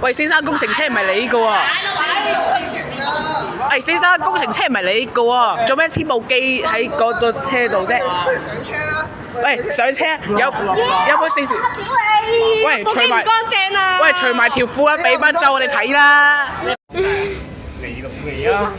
喂，先生，工程車唔係你個喎。喂，先生，工程車唔係你個喎，做咩黐部機喺嗰個車度啫？上車啦！喂，上車有冇四時？喂，除埋乾淨啊！喂，除埋條褲啊，俾翻就我哋睇啦。嚟啊！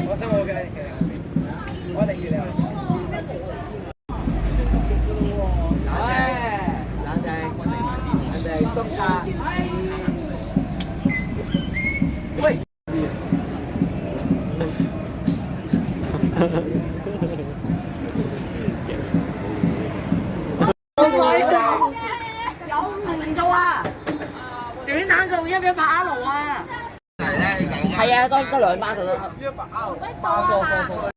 我真冇嘅，我哋預料。冷靜，東家。喂。有明做啊！短彈做100阿盧啊！係啊，得2班就得。100阿盧。